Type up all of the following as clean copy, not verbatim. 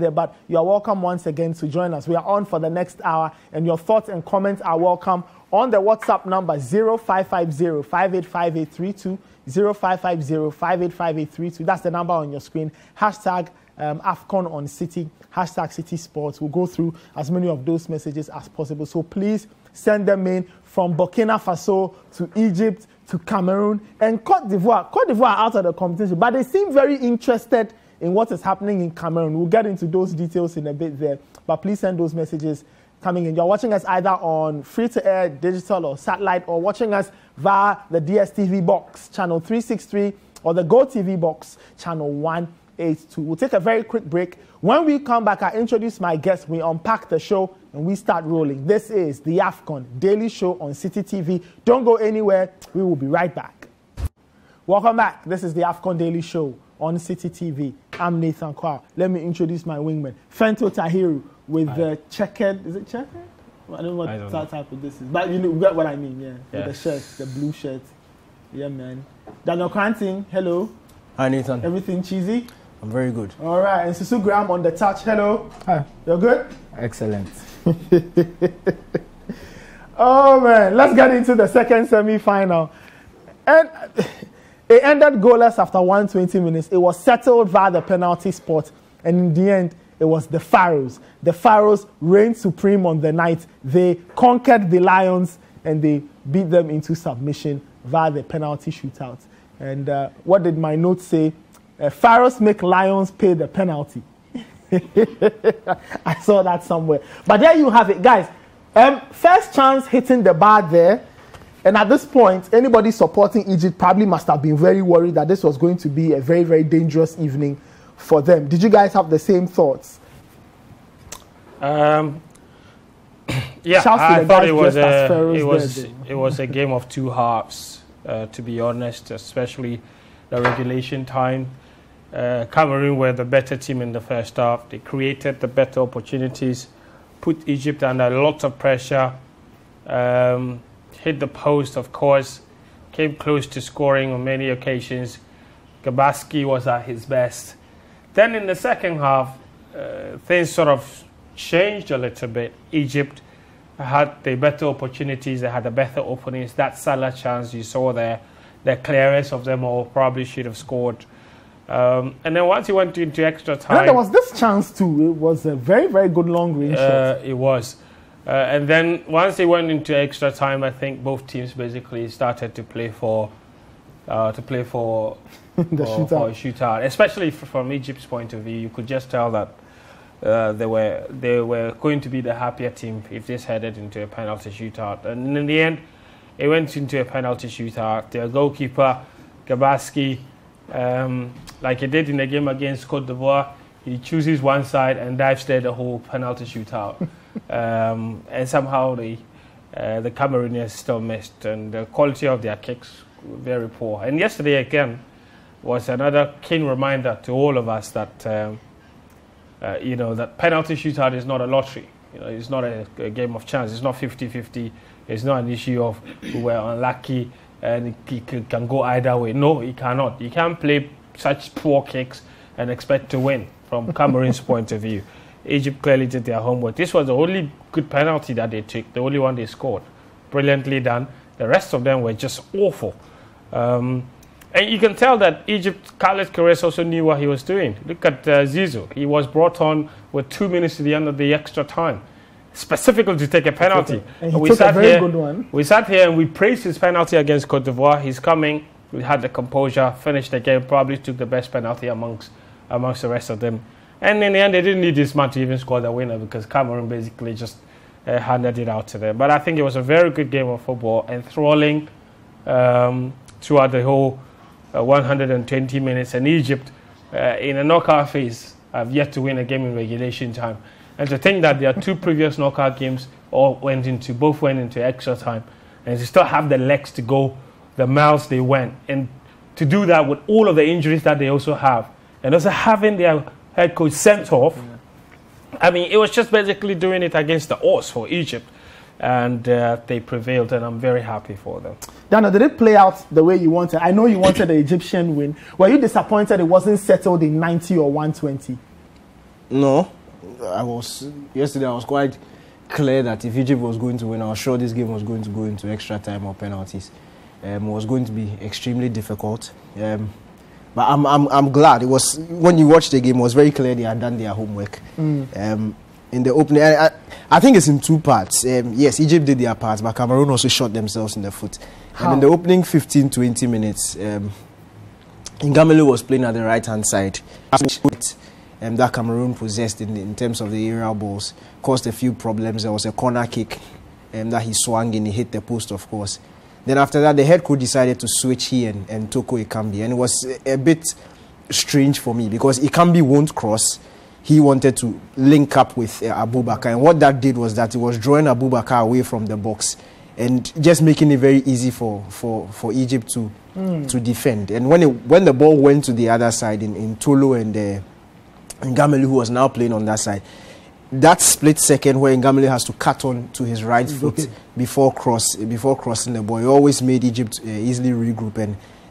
there, but you are welcome once again to join us. We are on for the next hour, and your thoughts and comments are welcome on the WhatsApp number 0550-585832, 0550-585832. That's the number on your screen. Hashtag AFCON on Citi, hashtag Citi Sports. We'll go through as many of those messages as possible. So please send them in from Burkina Faso to Egypt to Cameroon and Cote d'Ivoire. Cote d'Ivoire are out of the competition, but they seem very interested in what is happening in Cameroon. We'll get into those details in a bit there, but please send those messages coming in. You're watching us either on free-to-air, digital, or satellite, or watching us via the DSTV box, channel 363, or the GoTV box, channel 182. We'll take a very quick break. When we come back, I introduce my guests, we unpack the show, and we start rolling. This is the AFCON Daily Show on Citi TV. Don't go anywhere. We will be right back. Welcome back. This is the AFCON Daily Show on Citi TV. I'm Nathan Kwa. Let me introduce my wingman, Fento Tahiru, with the checkered, is it checkered? I don't know what type of this is, but you get what I mean, yeah. Yes. With the shirt, the blue shirt. Yeah, man. Daniel Kranting, hello. Hi, Nathan. Everything cheesy? I'm very good. All right, and Susu Graham on the touch, hello. Hi. You're good? Excellent. Oh, man. Let's get into the second semi-final. And it ended goalless after 120 minutes. It was settled via the penalty spot. And in the end, it was the Pharaohs. The Pharaohs reigned supreme on the night. They conquered the Lions and they beat them into submission via the penalty shootout. And what did my notes say? Pharaohs make Lions pay the penalty. I saw that somewhere. But there you have it, guys. First chance hitting the bar there. And at this point, anybody supporting Egypt probably must have been very worried that this was going to be a very, very dangerous evening for them. Did you guys have the same thoughts? Yeah, I thought it was a game of two halves, to be honest, especially the regulation time. Cameroon were the better team in the first half. They created the better opportunities, put Egypt under a lot of pressure, hit the post, of course, came close to scoring on many occasions. Gabaski was at his best. Then in the second half, things sort of changed a little bit. Egypt had the better opportunities, they had the better openings. That Salah chance you saw there, the clearest of them all, probably should have scored. And then once he went into extra time... And there was this chance too. It was a very, very good long-range shot. It was. And then once they went into extra time, I think both teams basically started to play for the shootout. Especially from Egypt's point of view, you could just tell that they were going to be the happier team if this headed into a penalty shootout. And in the end, it went into a penalty shootout. Their goalkeeper, Gabaski, like he did in the game against Cote d'Ivoire, he chooses one side and dives there the whole penalty shootout. And somehow the Cameroonians still missed, and the quality of their kicks were very poor. And yesterday again was another keen reminder to all of us that that penalty shootout is not a lottery. It's not a game of chance. It's not 50-50. It's not an issue of we were unlucky and it can go either way. No, it cannot. You can't play such poor kicks and expect to win from Cameroon's point of view. Egypt clearly did their homework. This was the only good penalty that they took, the only one they scored. Brilliantly done. The rest of them were just awful. And you can tell that Egypt, Carlos Queiroz also knew what he was doing. Look at Zizou. He was brought on with 2 minutes to the end of the extra time, specifically to take a penalty. And he took a very good one. We sat here and we praised his penalty against Cote d'Ivoire. He's coming. We had the composure, finished the game, probably took the best penalty amongst the rest of them. And in the end, they didn't need this man to even score the winner because Cameroon basically just handed it out to them. But I think it was a very good game of football, enthralling throughout the whole 120 minutes. And Egypt, in a knockout phase, have yet to win a game in regulation time. And to think that their two previous knockout games both went into extra time, and to still have the legs to go the miles they went, and to do that with all of the injuries that they also have, and also having their head coach sent off. I mean, it was just basically doing it against the odds for Egypt, and they prevailed, and I'm very happy for them. Dana, did it play out the way you wanted? I know you wanted the Egyptian win. Were you disappointed it wasn't settled in 90 or 120? No, yesterday I was quite clear that if Egypt was going to win, I was sure this game was going to go into extra time or penalties. It was going to be extremely difficult. But I'm glad. It was, when you watch the game, it was very clear they had done their homework. In the opening, I think it's in two parts. Yes, Egypt did their part, but Cameroon also shot themselves in the foot. And in the opening 15-20 minutes, Ngamelu was playing at the right-hand side. That Cameroon possessed in terms of the aerial balls caused a few problems. There was a corner kick that he swung and he hit the post, of course. Then after that, the head coach decided to switch he and Toko Ekambi. And it was a bit strange for me because Ekambi won't cross. He wanted to link up with Abubakar. And what that did was that it was drawing Abubakar away from the box and just making it very easy for Egypt to defend. And when the ball went to the other side in Tolo and Ngamelu, who was now playing on that side, that split second where Ngamelu has to cut on to his right foot before crossing the ball, he always made Egypt easily regroup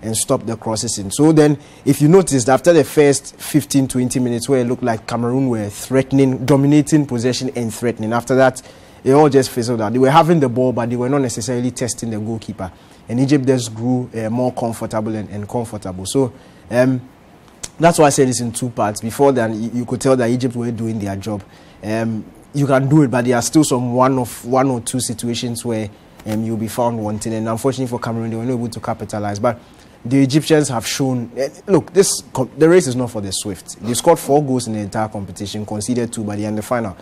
and stop the crosses in. So then, if you noticed, after the first 15-20 minutes where it looked like Cameroon were threatening, dominating possession and threatening, after that, it all just fizzled out. They were having the ball, but they were not necessarily testing the goalkeeper. And Egypt just grew more comfortable and comfortable. So that's why I said this in two parts. Before then, you could tell that Egypt were doing their job. You can do it, but there are still some one or two situations where you'll be found wanting. And unfortunately for Cameroon, they were not able to capitalize. But the Egyptians have shown, look, the race is not for the swift. They scored 4 goals in the entire competition, conceded 2 by the end of the final.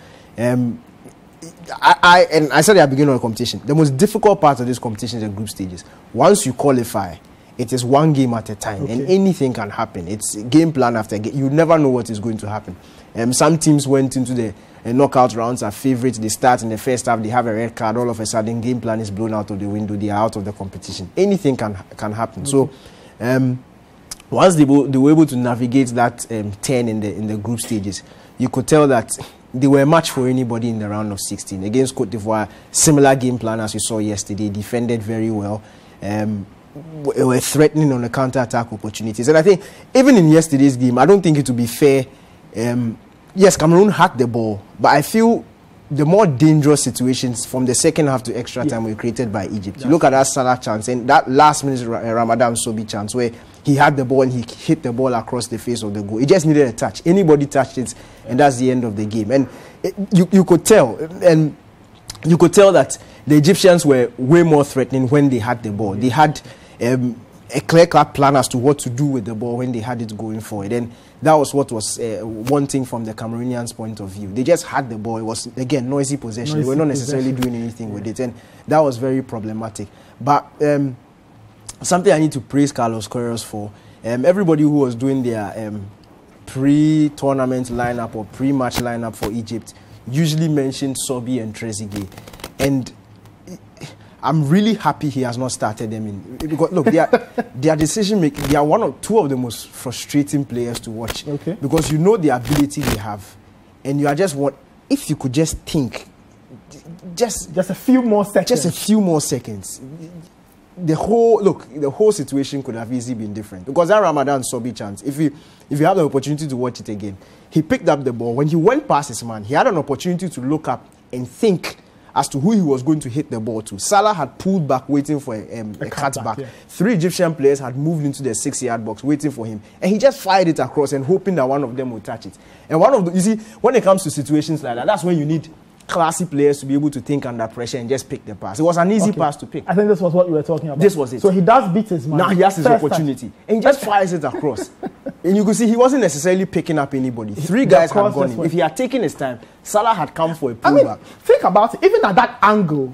I said at the beginning of the competition, the most difficult part of this competition is the group stages. Once you qualify, it is one game at a time, and anything can happen. It's game plan after game. You never know what is going to happen. Some teams went into the knockout rounds as favorites. They start in the first half, they have a red card. All of a sudden, game plan is blown out of the window. They are out of the competition. Anything can happen. So, once they were able to navigate that turn in the group stages, you could tell that they were a match for anybody in the round of 16 against Cote d'Ivoire. Similar game plan as you saw yesterday. Defended very well. Were threatening on the counter-attack opportunities. And I think even in yesterday's game, I don't think it would be fair. Yes, Cameroon had the ball, but I feel the more dangerous situations from the second half to extra time were created by Egypt. You look at that Salah chance and that last minute Ramadan Sobi chance where he had the ball and he hit the ball across the face of the goal. It just needed a touch. Anybody touched it, and that's the end of the game. And you could tell, that the Egyptians were way more threatening when they had the ball. They had a clear-cut plan as to what to do with the ball when they had it going forward. And that was what was wanting from the Cameroonians' point of view. They just had the ball. It was, again, noisy possession. They were not necessarily doing anything with it. And that was very problematic. But something I need to praise Carlos Queiroz for, everybody who was doing their pre-tournament lineup or pre-match lineup for Egypt usually mentioned Sobi and Trezeguet. And I'm really happy he has not started them in, because look, their decision making, they are one or two of the most frustrating players to watch. Because you know the ability they have, and you are just if you could just think, just a few more seconds, the whole situation could have easily been different. Because that Ramadan Sobi chance, if you have the opportunity to watch it again, he picked up the ball. When he went past his man, he had an opportunity to look up and think as to who he was going to hit the ball to. Salah had pulled back, waiting for a cutback. 3 Egyptian players had moved into the 6-yard box, waiting for him. And he just fired it across and hoping that one of them would touch it. And you see, when it comes to situations like that, that's when you need classy players to be able to think under pressure and just pick the pass. It was an easy pass to pick. I think this was what you were talking about. This was it. So he does beat his man. Now he has his opportunity. And he just fires it across. And you could see he wasn't necessarily picking up anybody. 3 guys had gone in. If he had taken his time, Salah had come for a pullback. Think about it. Even at that angle,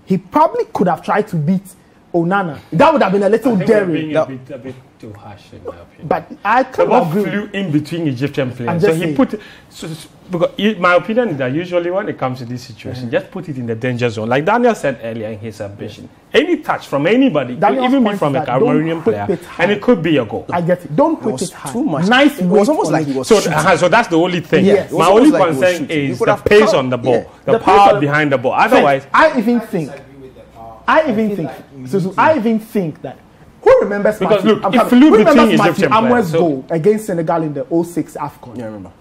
he probably could have tried to beat Onana. That would have been a little daring. A bit too harsh in my opinion. But I could agree. Flew in between Egyptian players. So he put. Because my opinion is that usually when it comes to this situation, just put it in the danger zone. Like Daniel said earlier in his ambition, any touch from anybody, even be from a Cameroonian player, and it could be a goal. I get it. Don't put it high. Too much. Nice. It was almost like he was. So that's the only thing. Yes. My only concern is the pace on the ball, the power behind the ball. Otherwise, I even think that. Who remembers? Because look, it flew between Egyptian players. Goal against Senegal in the 06 AFCON. Yeah, I remember.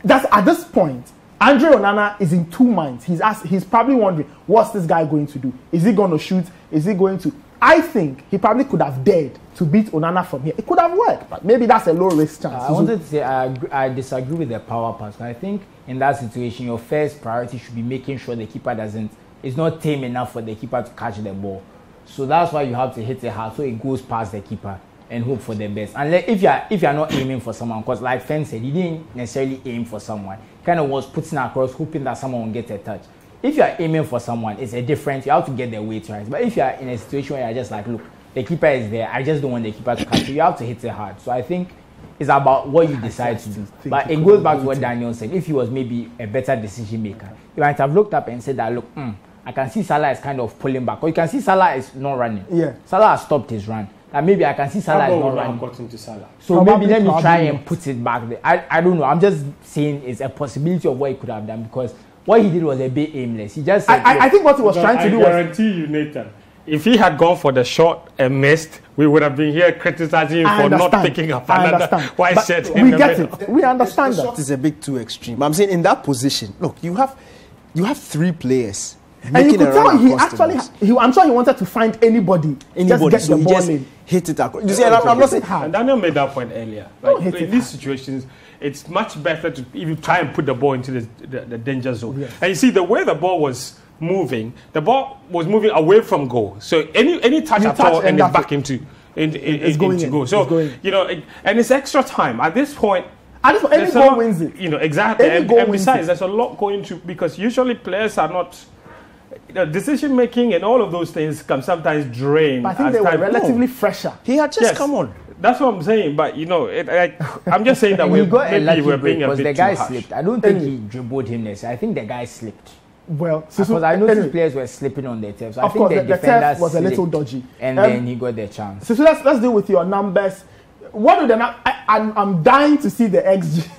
that's at this point, Andre Onana is in two minds. He's probably wondering, what's this guy going to do? Is he going to shoot? Is he going to? I think he probably could have dared to beat Onana from here. It could have worked, but maybe that's a low risk chance. I wanted to say I disagree with the power pass. I think in that situation, your first priority should be making sure the keeper is not tame enough for the keeper to catch the ball. So that's why you have to hit it hard so it goes past the keeper and hope for the best. And if you're not aiming for someone, because like Fen said, he didn't necessarily aim for someone. He kind of was putting across, hoping that someone will get a touch. If you're aiming for someone, it's a difference. You have to get the weight right. But if you're in a situation where you're just like, look, the keeper is there, I just don't want the keeper to catch you, you have to hit it hard. So I think it's about what you decide to do. But it goes back to what Daniel said. If he was maybe a better decision maker, he might have looked up and said that, look, I can see Salah is kind of pulling back. Or you can see Salah is not running. Yeah. Salah has stopped his run. And maybe I can see Salah is not running. Got into Salah. So maybe let me try and put it back there. I don't know. I'm just saying it's a possibility of what he could have done, because what he did was a bit aimless. He just said, I think what he was trying to do was... I guarantee you, Nathan, if he had gone for the shot and missed, we would have been here criticizing him for not picking up another white shirt. We get it. We understand that. The shot is a bit too extreme. I'm saying in that position, look, you have three players. And you could tell I'm sure he wanted to find anybody just get so the ball in. Hit it across. You see, I'm not saying hard. And Daniel made that point earlier. Like, in these situations, it's much better to even try and put the ball into the danger zone. Yes. And you see, the way the ball was moving away from goal. So any touch at all and it's back into goal. So, you know, and it's extra time. At this point, any goal wins it. You know, exactly. And besides, there's a lot going to, because usually players are not... decision making and all of those things can sometimes drain. But I think they were relatively fresher. He had just come on. That's what I'm saying. But you know, I'm just saying that we're being a bit the guy too harsh. slipped. I don't think he dribbled him necessarily. I think the guy slipped. Well, because I noticed players were slipping on their turf. So I think the defender was a little dodgy, and then he got the chance. So let's deal with your numbers. What do the I'm dying to see the XG.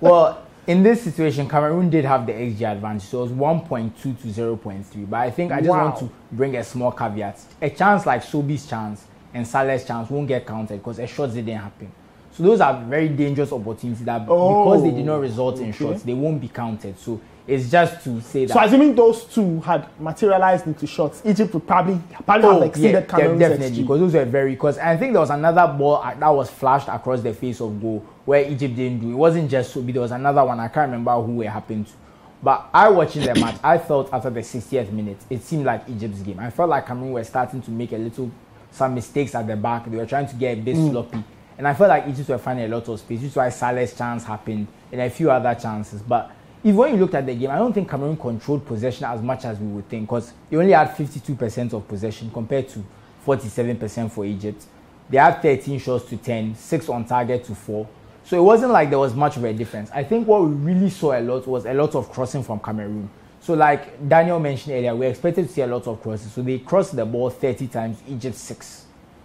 Well, in this situation, Cameroon did have the XG advantage, so it was 1.2 to 0.3. But I think I just want to bring a small caveat. A chance like Sobi's chance and Saleh's chance won't get counted because a shot didn't happen. So those are very dangerous opportunities that because they did not result in shots, they won't be counted. So it's just to say that. So assuming those two had materialized into shots, Egypt would probably have exceeded Cameroon's definitely, because those were because I think there was another ball that was flashed across the face of goal where Egypt didn't do. It wasn't just Sobi, there was another one. I can't remember who it happened to. But watching the match, I felt after the 60th minute, it seemed like Egypt's game. I felt like Cameroon were starting to make some mistakes at the back. They were trying to get a bit sloppy. And I felt like Egypt were finding a lot of space. This is why Saleh's chance happened and a few other chances. But when you looked at the game, I don't think Cameroon controlled possession as much as we would think, because they only had 52% of possession compared to 47% for Egypt. They had 13 shots to 10, 6 on target to 4. So it wasn't like there was much of a difference. I think what we really saw a lot was a lot of crossing from Cameroon. So like Daniel mentioned earlier, we expected to see a lot of crosses. So they crossed the ball 30 times, Egypt 6,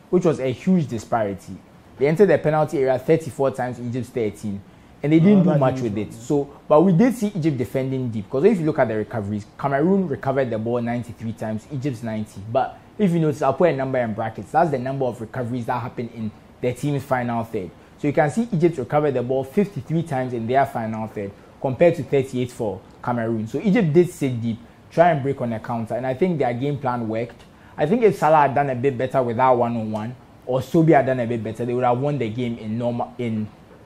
which was a huge disparity. They entered the penalty area 34 times, Egypt 13. And they didn't do much with it. So, but we did see Egypt defending deep. Because if you look at the recoveries, Cameroon recovered the ball 93 times, Egypt's 90. But if you notice, I'll put a number in brackets. That's the number of recoveries that happened in their team's final third. So you can see Egypt recovered the ball 53 times in their final third, compared to 38 for Cameroon. So Egypt did sit deep, try and break on a counter. And I think their game plan worked. I think if Salah had done a bit better without one-on-one, or Sobi had done a bit better, they would have won the game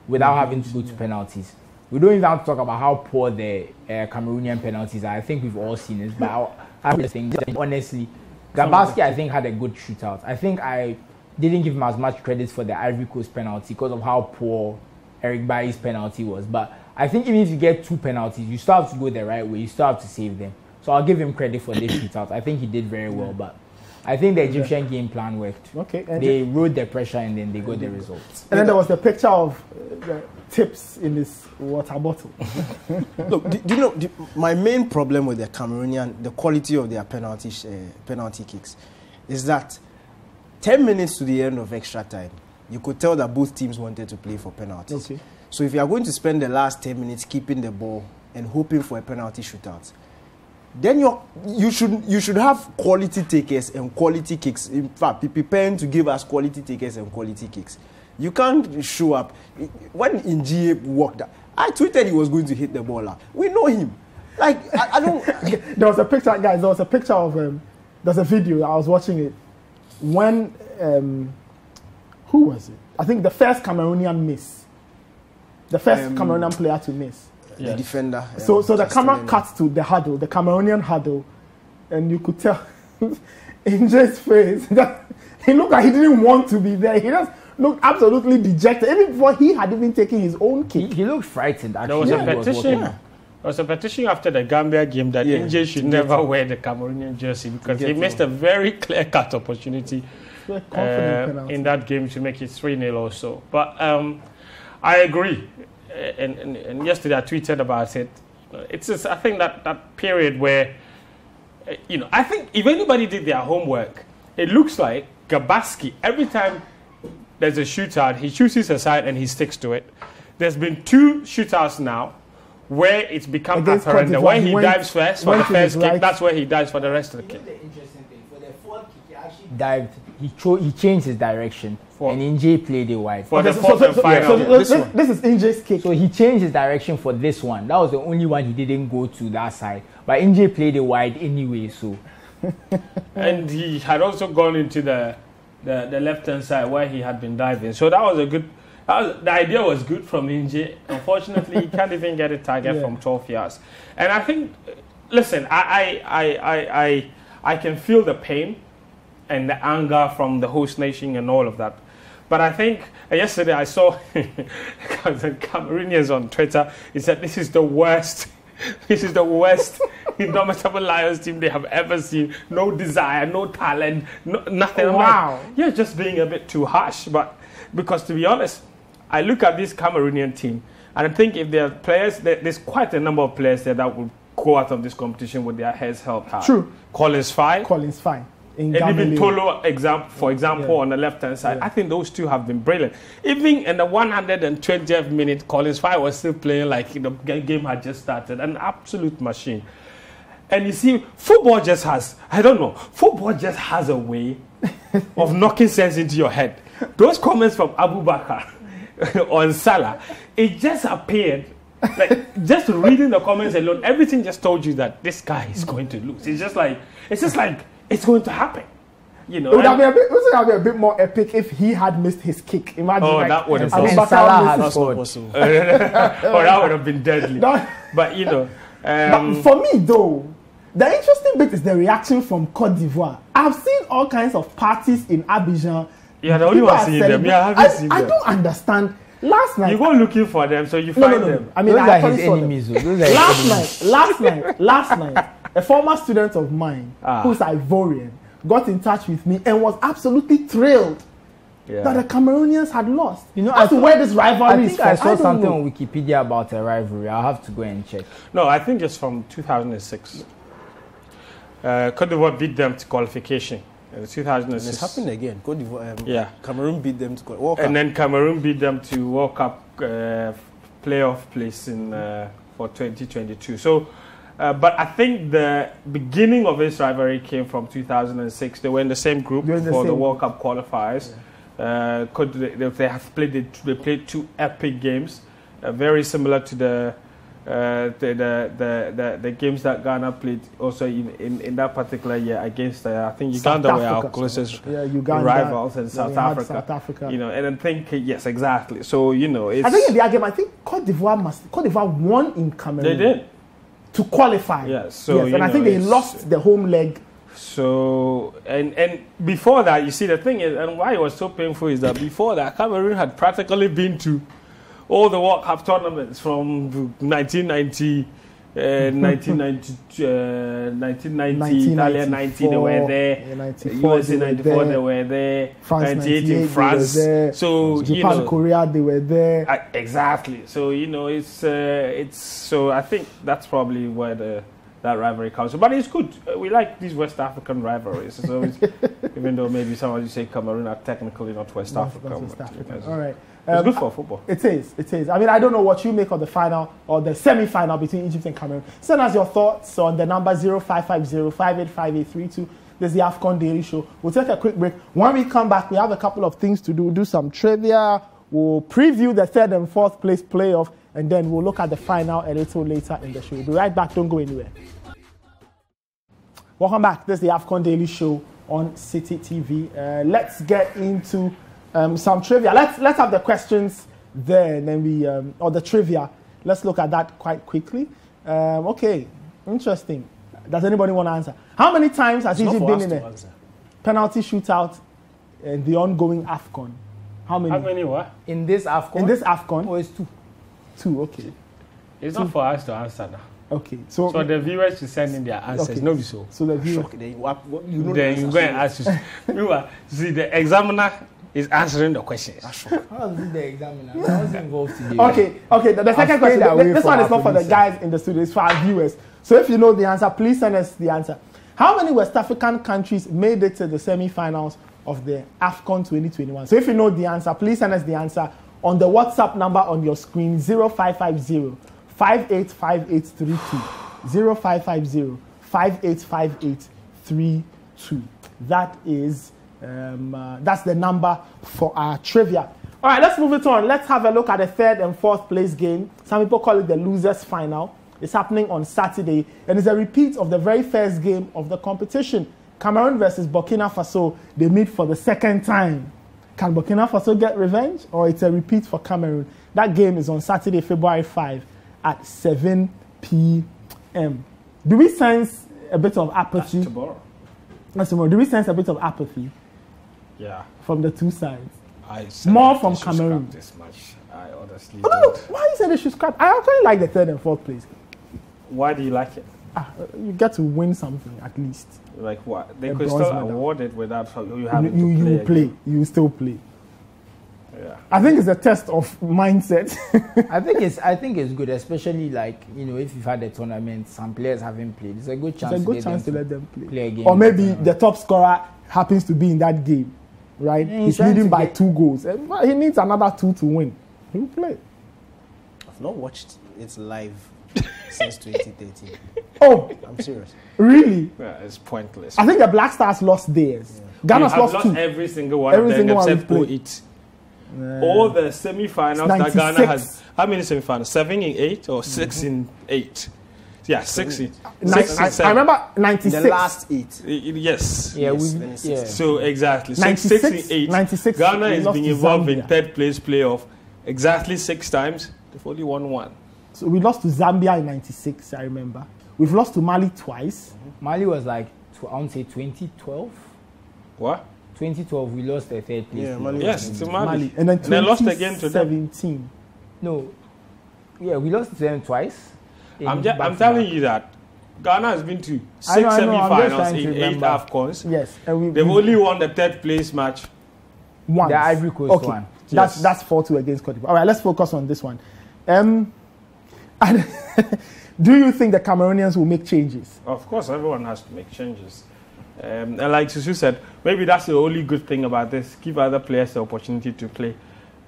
without having to go to penalties. We don't even have to talk about how poor the Cameroonian penalties are. I think we've all seen this. But I think, honestly, Gabaski, I think, had a good shootout. I think I didn't give him as much credit for the Ivory Coast penalty because of how poor Eric Bailly's penalty was. But I think even if you get 2 penalties, you still have to go the right way. You still have to save them. So I'll give him credit for this shootout. I think he did very well. But I think the Egyptian game plan worked. Okay. They rode the pressure and then they got the results. And then there was the picture of the tips in his water bottle. Look, do you know, my main problem with the Cameroonian, the quality of their penalty kicks, is that 10 minutes to the end of extra time, you could tell that both teams wanted to play for penalties. Okay. So if you are going to spend the last 10 minutes keeping the ball and hoping for a penalty shootout, then you should have quality takers and quality kicks. In fact, be preparing to give us quality takers and quality kicks. You can't show up. When Ingie walked, I tweeted he was going to hit the ball out. We know him. Like, I don't... There was a picture, guys, there was a picture of... there's a video, I was watching it. When... who was it? I think the first Cameroonian miss. The first Cameroonian player to miss. The defender. So the camera cuts to the huddle, the Cameroonian huddle, and you could tell in Jay's face that he looked like he didn't want to be there. He just looked absolutely dejected, even before he had even taken his own kick. He looked frightened, actually. There was a petition. There was a petition after the Gambia game that Injay should never wear the Cameroonian jersey because he missed a very clear-cut opportunity in that game to make it 3-0 or so. But I agree. And yesterday I tweeted about it. It's just, I think that period where, I think if anybody did their homework, it looks like Gabaski, every time there's a shootout, he chooses a side and he sticks to it. There's been 2 shootouts now where it's become apparent that when he dives first for the first kick, that's where he dives for the rest of the kick. The interesting thing, for the fourth kick, he actually dived, he changed his direction, and Injay played it wide. For the fourth and final. This is Injay's kick. So he changed his direction for this one. That was the only one he didn't go to that side. But Injay played it wide anyway, so... And he had also gone into the left-hand side where he had been diving. So that was a good... the idea was good from Injay. Unfortunately, he can't even get a target from 12 yards. And I think, listen, I can feel the pain and the anger from the host nation and all of that. But I think yesterday I saw the Cameroonians on Twitter. He said, this is the worst indomitable Lions team they have ever seen. No desire, no talent, nothing. Oh, wow. You're just being a bit too harsh. But because to be honest, I look at this Cameroonian team and I think if there are players, there's quite a number of players there that will go out of this competition with their heads held high. True. Collins fine. And even Tolo, for example, on the left-hand side. I think those two have been brilliant. Even in the 120th minute, Collins Fire was still playing like the game had just started. An absolute machine. And you see, football just has a way of knocking sense into your head. Those comments from Abu Bakar on Salah, it just appeared, like just reading the comments alone, everything just told you that this guy is going to lose. It's just like it's going to happen. It would have been a bit more epic if he had missed his kick. Imagine that would have been Salah had scored. That would have been deadly. But but for me though, the interesting bit is the reaction from Cote d'Ivoire. I've seen all kinds of parties in Abidjan. Yeah, the only one seeing them. Yeah, I haven't seen them. I don't understand. Last night you go looking for them, so you find them. I mean, those are his enemies. Last night, a former student of mine who's Ivorian got in touch with me and was absolutely thrilled that the Cameroonians had lost. As to where this rivalry is from. I saw something on Wikipedia about a rivalry. I'll have to go and check. No, I think it's from 2006. Cote d'Ivoire beat them to qualification. 2006. It's happened again. Cote d'Ivoire, Cameroon beat them to World Cup. And then Cameroon beat them to World Cup playoff place for 2022. So, but I think the beginning of this rivalry came from 2006. They were in the same group for the World Cup qualifiers. They played 2 epic games, very similar to the games that Ghana played also in that particular year against I think Uganda were our closest rivals and South Africa. And I think yes, exactly. So it's, I think in their game, I think Cote d'Ivoire won in Cameroon. They did to qualify. Yes, and I think they lost the home leg. So and before that, you see the thing is, and why it was so painful is that before that Cameroon had practically been to all the World Cup tournaments from 1990, 1990, Italia 90, they were there. USA 94, they were there. France 98 in France. So Japan, Korea, they were there. Exactly. So it's so I think that's probably where that rivalry comes from. But it's good. We like these West African rivalries. So even though maybe some of you say Cameroon are technically not West African. All right. It's good for football. It is. I mean, I don't know what you make of the final or the semi-final between Egypt and Cameroon. Send us your thoughts on the number 0550-585832. This is the AFCON Daily Show. We'll take a quick break. When we come back, we have a couple of things to do. Do some trivia. We'll preview the 3rd and 4th place playoff. and then we'll look at the final a little later in the show. We'll be right back. Don't go anywhere. Welcome back. This is the AFCON Daily Show on Citi TV. Let's get into some trivia. Let's have the questions there, and then we or the trivia. Let's look at that quite quickly. Okay, interesting. Does anybody want to answer? How many times has Egypt been in a penalty shootout in the ongoing AFCON? How many? How many what? In this AFCON? In this AFCON? Oh, it's 2. 2, okay. It's not for us to answer now. Okay, so the viewers should send in their answers. Okay. No, be so. So the viewers. Then you go and ask. See, the examiner is answering the questions. How is it the examiner? I was involved today. Okay. The second question. This one is not for the guys in the studio. It's for our viewers. So if you know the answer, please send us the answer. How many West African countries made it to the semi-finals of the AFCON 2021? So if you know the answer, please send us the answer on the WhatsApp number on your screen, 0550 585832. 0550 585832. That is that's the number for our trivia. All right, let's move it on. Let's have a look at the 3rd and 4th place game. Some people call it the losers final. It's happening on Saturday, and it's a repeat of the very first game of the competition. Cameroon versus Burkina Faso. They meet for the second time. Can Burkina Faso get revenge, or it's a repeat for Cameroon? That game is on Saturday, February 5 at 7 p.m. Do we sense a bit of apathy? That's tomorrow. That's tomorrow. Do we sense a bit of apathy? Yeah. From the two sides. More from Cameroon. This much. I honestly no. Why you say they should scrap? I actually like the 3rd and 4th place. Why do you like it? You get to win something at least. Like what? They could still award it without you having you play. You still play. Yeah. I think it's a test of mindset. I think it's good, especially like if you've had a tournament, some players haven't played. It's a good chance. It's a good chance to let them play a game. Or maybe the top scorer happens to be in that game, right? He's leading by 2 goals. He needs another 2 to win. He'll play. I've not watched it live since 2013. Oh, I'm serious. Really? Yeah, it's pointless. I think the Black Stars lost theirs. Yeah. Ghana's lost 2. Every single one of them except 08. All the semi-finals that Ghana has. How many semi-finals? 7 in 8 or 6 in 8? Yeah, 6 in 7. I remember 96. The last 8. Yes. Yeah, yes. So exactly. 6 in 8. 96. Ghana is being involved in 3rd place playoff exactly 6 times. They've only won 1. So we lost to Zambia in 96, I remember. We've lost to Mali twice. Mali was like, I want to say 2012. What? 2012, we lost the 3rd place. Yeah, Mali. Yes, to Mali. And then lost again to 2017. No. Yeah, we lost to them twice. I'm telling you that Ghana has been to 6 semi-finals in 8 AFCONs. Yes. And they've only won the 3rd place match once. The Ivory Coast one. Yes. That's 4-2 against Cote d'Ivoire. All right, let's focus on this one. Do you think the Cameroonians will make changes? Of course, everyone has to make changes. And like Susu said, maybe that's the only good thing about this. Give other players the opportunity to play.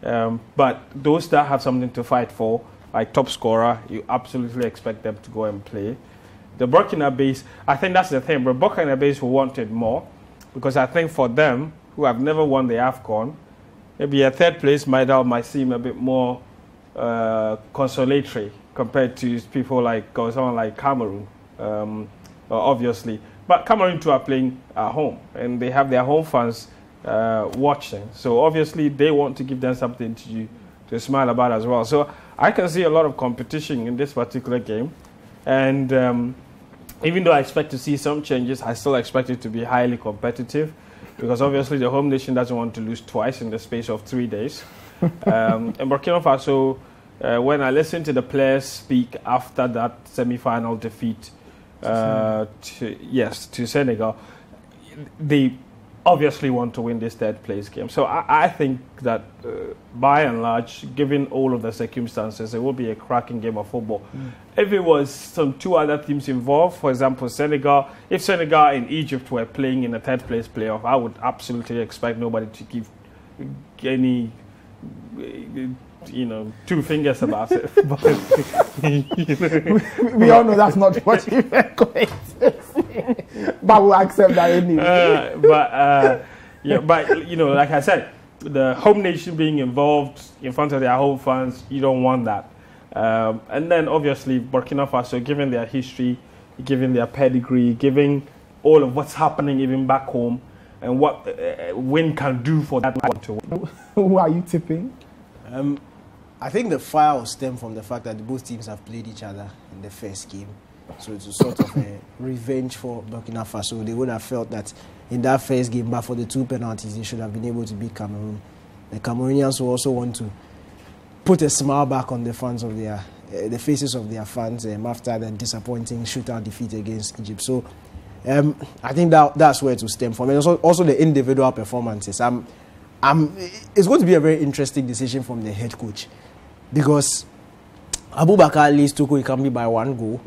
But those that have something to fight for, like top scorer, you absolutely expect them to go and play. The Burkinabés, I think that's the thing. But Burkinabés will want it more because I think for them, who have never won the AFCON, maybe a 3rd place might seem a bit more consolatory compared to people like someone like Cameroon, obviously. But Cameroon too are playing at home, and they have their home fans watching. So obviously they want to give them something to smile about as well. So I can see a lot of competition in this particular game, and even though I expect to see some changes, I still expect it to be highly competitive, because obviously the home nation doesn't want to lose twice in the space of 3 days. And Burkina Faso, when I listened to the players speak after that semi-final defeat to Senegal, they obviously want to win this 3rd place game. So I think that by and large, given all of the circumstances, it will be a cracking game of football. If it was some 2 other teams involved, for example, Senegal, if Senegal and Egypt were playing in a 3rd place playoff, I would absolutely expect nobody to give any 2 fingers about it. But, we all know that's not what you were going to say. But we'll accept that anyway. But like I said, the home nation being involved in front of their home fans, you don't want that. And then obviously Burkina Faso, given their history, given their pedigree, given all of what's happening even back home, and what win can do for that one to win. Who are you tipping? I think the fire will stem from the fact that both teams have played each other in the first game. So it's a sort of a revenge for Burkina Faso. They would have felt that in that first game, but for the 2 penalties, they should have been able to beat Cameroon. The Cameroonians will also want to put a smile back on the the faces of their fans after the disappointing shootout defeat against Egypt. So I think that's where to stem from. And also the individual performances. It's going to be a very interesting decision from the head coach, because Abubakar leads Toko Ekambi by 1 goal.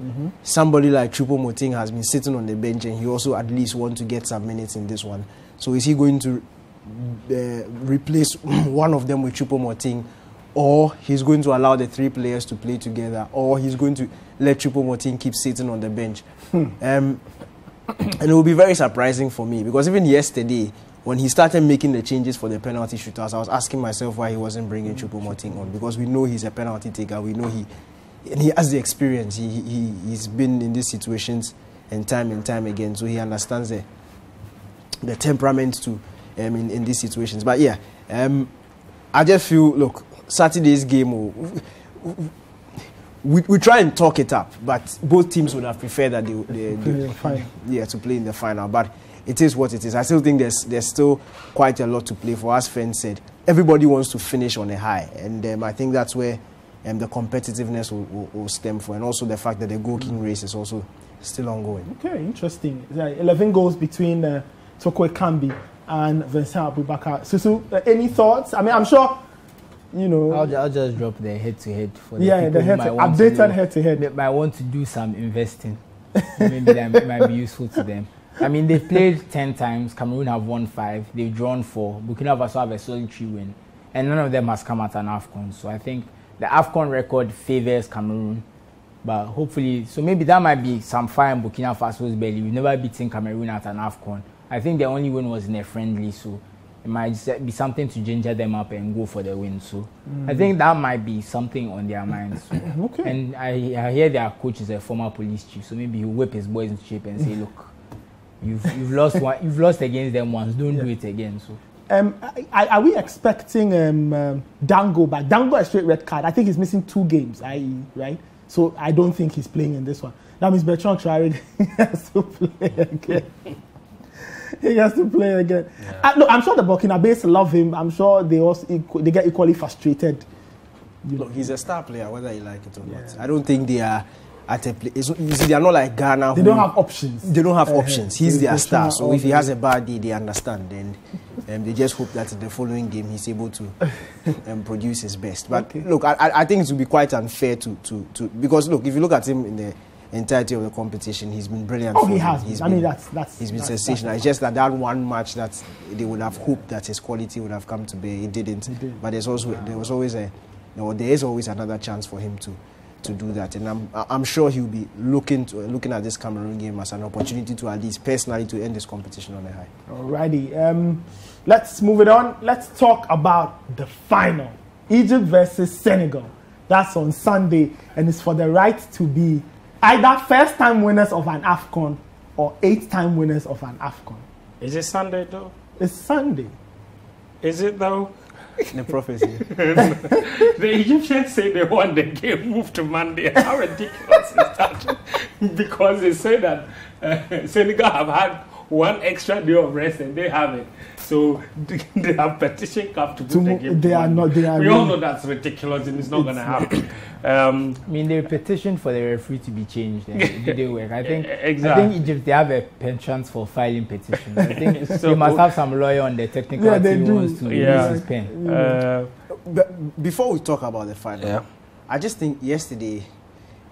Somebody like Choupo-Moting has been sitting on the bench, and he also at least wants to get some minutes in this one. So is he going to replace one of them with Choupo-Moting, or he's going to allow the 3 players to play together, or he's going to let Choupo-Moting keep sitting on the bench? And it will be very surprising for me, because even yesterday, when he started making the changes for the penalty shootouts, I was asking myself why he wasn't bringing Choupo-Moting on, because we know he's a penalty taker. We know he has the experience. He's been in these situations and time again, so he understands the temperament too in these situations. But yeah, I just feel, look, Saturday's game, we try and talk it up, but both teams would have preferred that they to play in the final. But it is what it is. I still think there's still quite a lot to play for. As Fen said, everybody wants to finish on a high, and I think that's where the competitiveness will stem from, and also the fact that the goal-kicking race is also still ongoing. Okay, interesting. 11 goals between Toko Ekambi and Vincent Abubakar. Susu, any thoughts? I mean, I'm sure, you know. I'll just drop the head-to-head for the people the updated head-to-head. They might want to do some investing. Maybe that might be useful to them. I mean, they've played 10 times. Cameroon have won 5. They've drawn 4. Burkina Faso have a solitary win. And none of them has come at an AFCON. So I think the AFCON record favors Cameroon. But hopefully, so maybe that might be some fire in Burkina Faso's belly. We've never beaten Cameroon at an AFCON. I think the only win was in a friendly. So it might be something to ginger them up and go for the win. So I think that might be something on their minds. So. Okay. And I hear their coach is a former police chief. So maybe he'll whip his boys into shape and say, look, You've lost one. You've lost against them once. Don't do it again. So, are we expecting Dango? But Dango a straight red card. I think he's missing 2 games. Right. So I don't think he's playing in this one. That means Bertrand Traoré has to play again. He has to play again. Yeah. Look, I'm sure the Burkinabés love him. I'm sure they get equally frustrated. Look, he's a star player, whether you like it or not. I don't think they are. You see, they are not like Ghana. They don't have options. They don't have options. He's their star. So if he has a bad day, they understand. And they just hope that in the following game he's able to produce his best. But look, I think it would be quite unfair to because look, if you look at him in the entirety of the competition, he's been brilliant. Oh, he has. He's been sensational. It's just that one match that they would have hoped that his quality would have come to bear. It didn't. But there is always another chance for him to do that, and I'm sure he'll be looking at this Cameroon game as an opportunity to at least personally to end this competition on a high. Alrighty, let's move it on. Let's talk about the final, Egypt versus Senegal. That's on Sunday, and it's for the right to be either first-time winners of an AFCON or 8th-time winners of an AFCON. Is it Sunday though? It's Sunday. Is it though? The prophecy. The Egyptians say they want the game moved to Monday. How ridiculous is that? Because they say that Senegal have had 1 extra day of rest and they have it. So they have petitioned CAF to put the game to Monday. We all know that's ridiculous and it's not going to happen. I mean, they petitioned for the referee to be changed and it didn't work. I think Egypt, they have a penchant for filing petitions. I think they must have some lawyer on the technical team who wants to use his pen. Before we talk about the final, I just think yesterday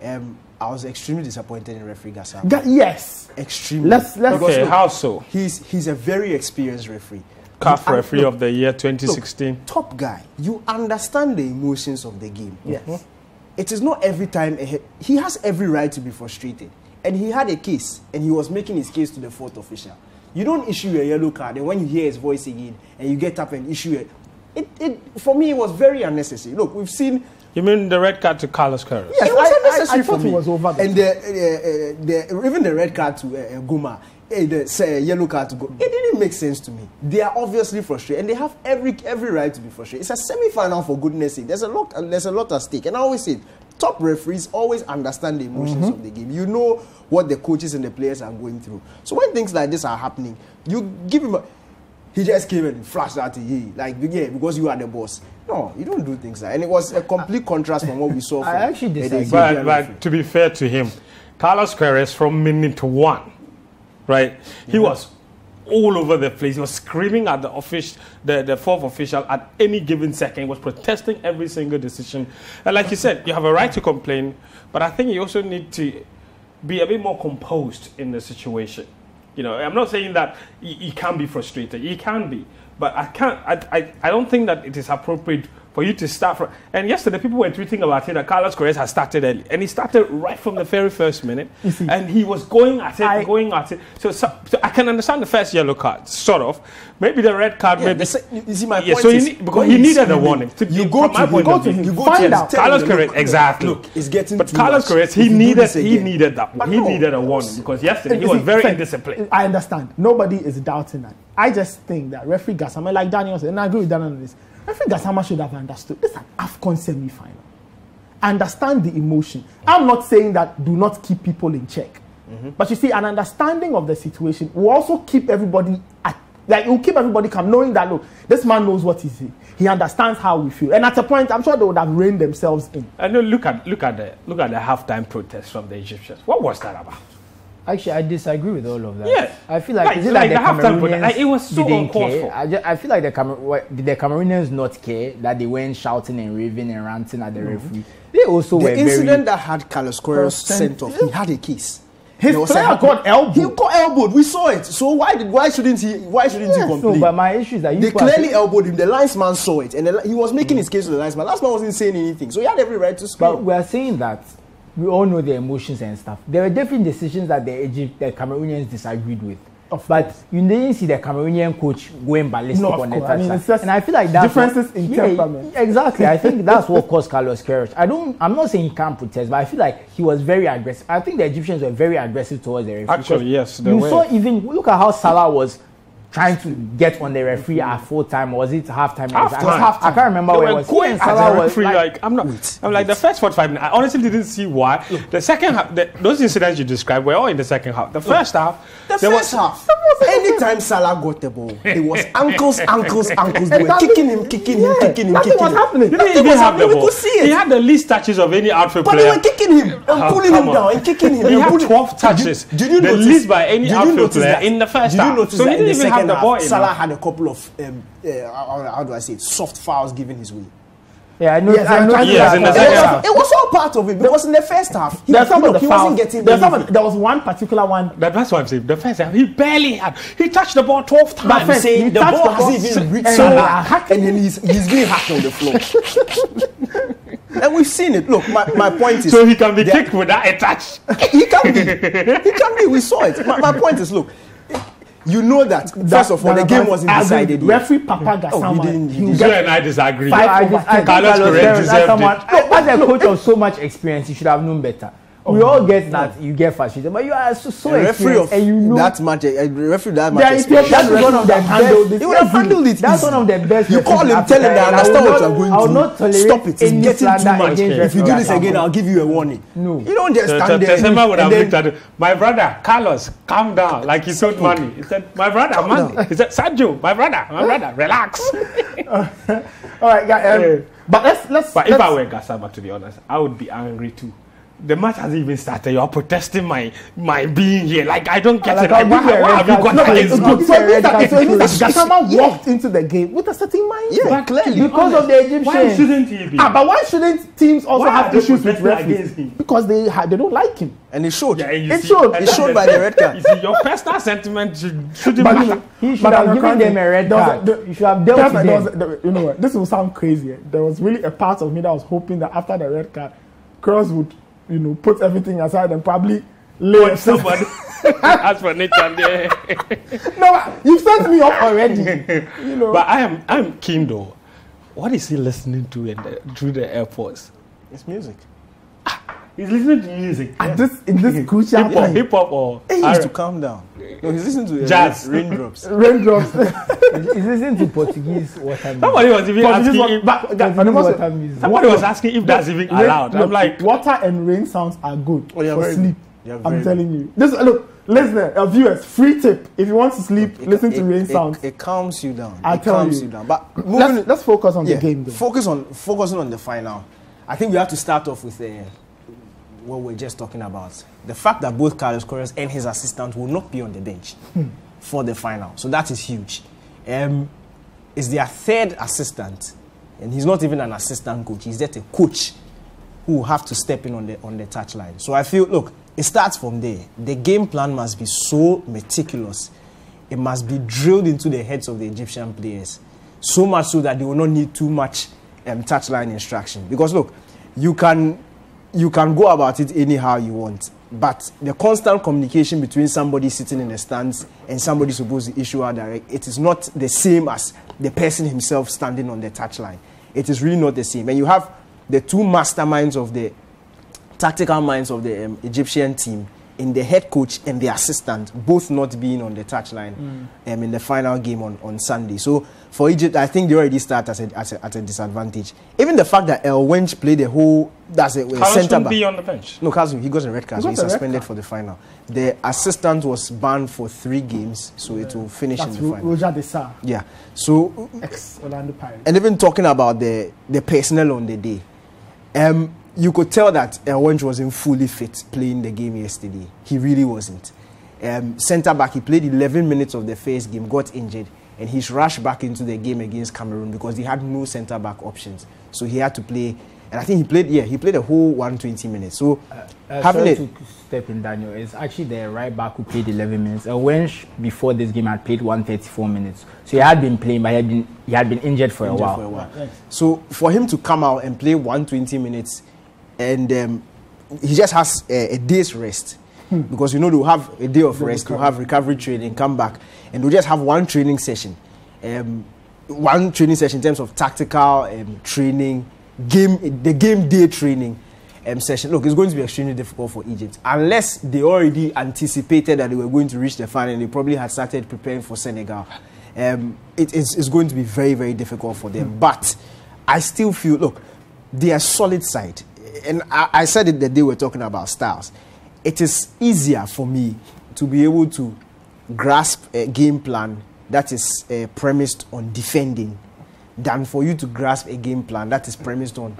I was extremely disappointed in referee Gassama. Yes. Extremely. Let's okay, how so? He's a very experienced referee. CAF referee of the year 2016. Look, top guy. You understand the emotions of the game. Yes. It is not every time he has every right to be frustrated. And he had a case and he was making his case to the 4th official. You don't issue a yellow card and when you hear his voice again and you get up and issue it. For me, it was very unnecessary. Look, we've seen You mean the red card to Carlos Queiroz? Yes, It was unnecessary I thought for me. it was over. And even the red card to Guma, the yellow card to go, it didn't make sense to me. They are obviously frustrated, and they have every right to be frustrated. It's a semi-final, for goodness sake. There's a lot at stake, and I always say, top referees always understand the emotions of the game. You know what the coaches and the players are going through. So when things like this are happening, you give him he just came and flashed at you, because you are the boss. No, you don't do things like that. And it was a complete contrast from what we saw. I actually disagree. But to be fair to him, Carlos Queiroz from minute 1, right? He was all over the place. He was screaming at the fourth official at any given second. He was protesting every single decision. And like you said, you have a right to complain, but I think you also need to be a bit more composed in the situation. You know, I'm not saying that you can't be frustrated. You can be, but I don't think that it is appropriate for you to start from. And yesterday, people were tweeting about it that Carlos Queiroz has started early, and he started right from the very first minute, and he was going at it. So I can understand the first yellow card, sort of. Maybe the red card. Maybe. You see, my point is because he needed a warning. You go to him. Find out. Carlos Queiroz, exactly. Look, it's getting. But Carlos Queiroz, he needed that. He needed a warning because yesterday he was very indisciplined. I understand. Nobody is doubting that. I just think that referee Gassama, like Daniel said, and I agree with Daniel on this. Referee Gassama should have understood. This is an AFCON semi-final. Understand the emotion. I'm not saying that do not keep people in check. But you see, an understanding of the situation will also keep everybody it will keep everybody calm, knowing that look, this man knows what he's saying. He understands how we feel. And at a point, I'm sure they would have reined themselves in. And look at the halftime protest from the Egyptians. What was that about? Actually, I disagree with all of that. Yeah. I feel like, is it like the the halftime Cameroonians it was so didn't uncalled care? for. I feel like did the Cameroonians not care that they went shouting and raving and ranting at the referee? They also were the incident that had Carlos Queiroz sent off. He had a case. His player got elbowed. He got elbowed. We saw it. So why shouldn't he complain? No, but my issue is that they clearly elbowed him. The linesman saw it, and he was making his case to the linesman. Last man wasn't saying anything, so he had every right to scream. But we are saying that we all know the emotions and stuff. There were different decisions that the Cameroonians disagreed with. But you didn't see the Cameroonian coach going ballistic on the touchline. And I feel like that's differences in temperament. Exactly. I think that's what caused Carlos Queiroz. I'm not saying he can't protest, but I feel like he was very aggressive. I think the Egyptians were very aggressive towards the referee. Actually, yes. Saw even look at how Salah was trying to get on the referee at full time. Was it halftime? I can't remember where it was. Going Salah was I'm like the first 45 minutes. I honestly didn't see why. The second half, those incidents you described were all in the second half. The first half, anytime Salah got the ball, it was ankles. They were kicking him. Nothing was happening. He didn't even have the ball. He had the least touches of any outfield player. But they were kicking him and pulling him down and kicking him. He had 12 touches. Did you the notice, least by any outfield player in the first half. Did you notice so that he didn't even have the ball. Salah had a couple of how do I say it, soft fouls given his way. Yeah, I know. Yes, in the second half. It was all part of it because in the first half, he wasn't getting there was one particular one. That's what I'm saying. The first half, he barely had. He touched the ball 12 times. But the ball hasn't even reached Salah, and then he's being hacked on the floor. And we've seen it. Look, my point is... So he can be kicked without a touch. He can be. We saw it. My point is, look, you know that, first of all, the game wasn't decided yet. Referee Papa Gassama. You and I disagree. Carlos Queiroz deserved it. As a coach of so much experience, you should have known better. We all get that you get frustrated, but you are so experienced and you know that match. Referee that match. That's one of the best. He would have handled it. That's one of the best. You call him, tell him that I understand what you are going through. I will not tolerate. Stop it. It's getting too much. If you do this again, I'll give you a warning. No, you don't just stand there. Tesema would have looked at it. My brother Carlos, calm down. Like he told Manny. He said, "My brother, Manny." He said, "Sergio, my brother, relax." All right, guys. But let's. But if I were Gassama, to be honest, I would be angry too. The match hasn't even started. You're protesting my being here. Like, I don't get it. Like, what have you got against me? So Gassama walked into the game with a certain mindset. Yeah, clearly. Because of the Egyptians. Why shouldn't he be? But why shouldn't teams also have issues with referees? Him? Because they don't like him. And it showed. Yeah, it showed. It showed by the red card. You see, your personal sentiment shouldn't matter. He should have given them a red card. You should have dealt with them. You know what? This will sound crazy. There was really a part of me that was hoping that after the red card, Kroos would, put everything aside and probably lay somebody. As for Nathan, no, you've sent me up already. But I'm keen though. What is he listening to through the airports? It's music. He's listening to music. In this crucial time. Hip hop or He needs to calm down. No, he's listening to jazz. Raindrops. Raindrops. He's listening to Portuguese water music. Somebody was even asking if, Water music. somebody was asking if that's even allowed. I'm like, water and rain sounds are good Oh, yeah, for very sleep. good. Yeah, I'm very telling you. This look, listener, viewers, free tip. If you want to sleep, listen to rain sounds. It calms you down. I'll it tell calms you. you down. But Let's focus on the game, though. Focusing on the final. I think we have to start off with what we're just talking about. The fact that both Carlos Queiroz and his assistant will not be on the bench for the final. So that is huge. It's their third assistant, and he's not even an assistant coach. He's just a coach who will have to step in on the touchline. So I feel, look, it starts from there. The game plan must be so meticulous. It must be drilled into the heads of the Egyptian players, so much so that they will not need too much touchline instruction. Because look, you can go about it anyhow you want, but the constant communication between somebody sitting in the stands and somebody supposed to issue out direct, it is not the same as the person himself standing on the touchline. It is really not the same. And you have the two masterminds of the tactical minds of the Egyptian team in the head coach and the assistant, both not being on the touchline in the final game on Sunday. So for Egypt, I think they already start at a disadvantage. Even the fact that El Wench played the whole, that's a centre back. be on the bench. No, Kazu, he got a red card, so he's suspended for the final. The assistant was banned for 3 games, so it will finish in the final. Roger Dessar. Yeah. So, Ex-Orlando Pirates. and even talking about the personnel on the day, you could tell that Wench wasn't fully fit playing the game yesterday. He really wasn't. Centre back, he played 11 minutes of the first game, got injured, and he's rushed back into the game against Cameroon because he had no centre back options. So he had to play, and I think he played a whole 120 minutes. So having it. To step in, Daniel, is actually the right back who played 11 minutes. Wench before this game had played 134 minutes. So he had been playing, but he had been injured for a while. So for him to come out and play 120 minutes, and he just has a day's rest. Because they'll have a day of rest, they'll have recovery training, come back, and they'll just have one training session. One training session in terms of tactical training, the game day training session. Look, it's going to be extremely difficult for Egypt. Unless they already anticipated that they were going to reach the final and they probably had started preparing for Senegal. It's going to be very, very difficult for them. But I still feel, look, they are a solid side. And I said it the day we were talking about styles. It is easier for me to be able to grasp a game plan that is premised on defending than for you to grasp a game plan that is premised on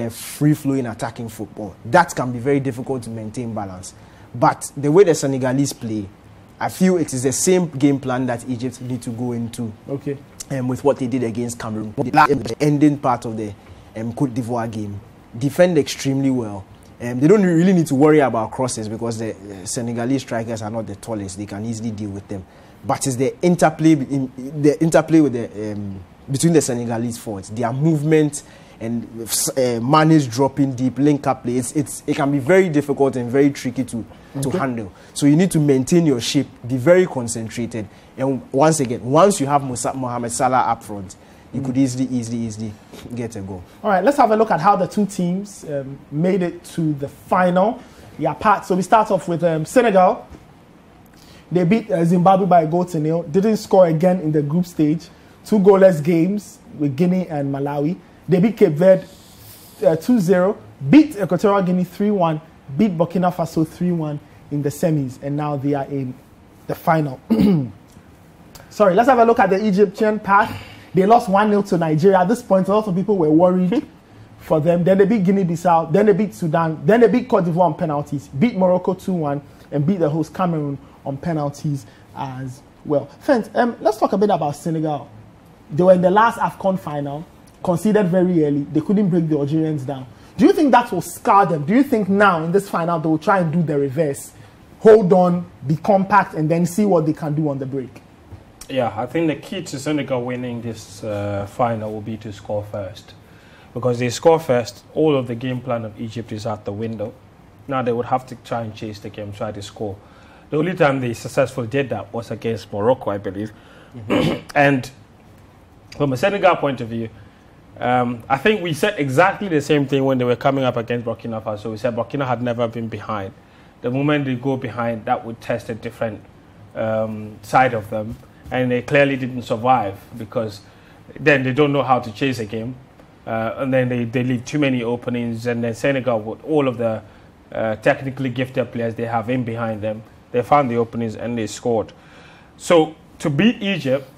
free-flowing attacking football. That can be very difficult to maintain balance. But the way the Senegalese play, I feel it is the same game plan that Egypt need to go into. Okay. With what they did against Cameroon. The ending part of the Côte d'Ivoire game. Defend extremely well. They don't really need to worry about crosses because the Senegalese strikers are not the tallest. They can easily deal with them. But it's the interplay with between the Senegalese forwards, their movement and manage dropping deep, link up play. It can be very difficult and very tricky to handle. So you need to maintain your shape, be very concentrated. And once again, once you have Mohamed Salah up front, you could easily get a goal. All right, let's have a look at how the two teams made it to the final. So we start off with Senegal. They beat Zimbabwe by 1-0. Didn't score again in the group stage. 2 goalless games with Guinea and Malawi. They beat Cape Verde 2-0. Beat Equatorial Guinea 3-1. Beat Burkina Faso 3-1 in the semis. And now they are in the final. Sorry, let's have a look at the Egyptian path. They lost 1-0 to Nigeria. At this point, a lot of people were worried for them. Then they beat Guinea-Bissau. Then they beat Sudan. Then they beat Cote d'Ivoire on penalties. Beat Morocco 2-1. And beat the host Cameroon on penalties as well. Friends, let's talk a bit about Senegal. They were in the last AFCON final. Conceded very early. They couldn't break the Algerians down. Do you think that will scar them? Do you think now in this final they will try and do the reverse? Hold on, be compact, and then see what they can do on the break? Yeah, I think the key to Senegal winning this final will be to score first. Because they score first, all of the game plan of Egypt is out the window. Now they would have to try and chase the game, try to score. The only time they successfully did that was against Morocco, I believe. And from a Senegal point of view, I think we said exactly the same thing when they were coming up against Burkina Faso. We said Burkina had never been behind. The moment they go behind, that would test a different side of them. And they clearly didn't survive because then they don't know how to chase a game. And then they leave too many openings. And then Senegal, with all of the technically gifted players they have in behind them, they found the openings and they scored. So to beat Egypt,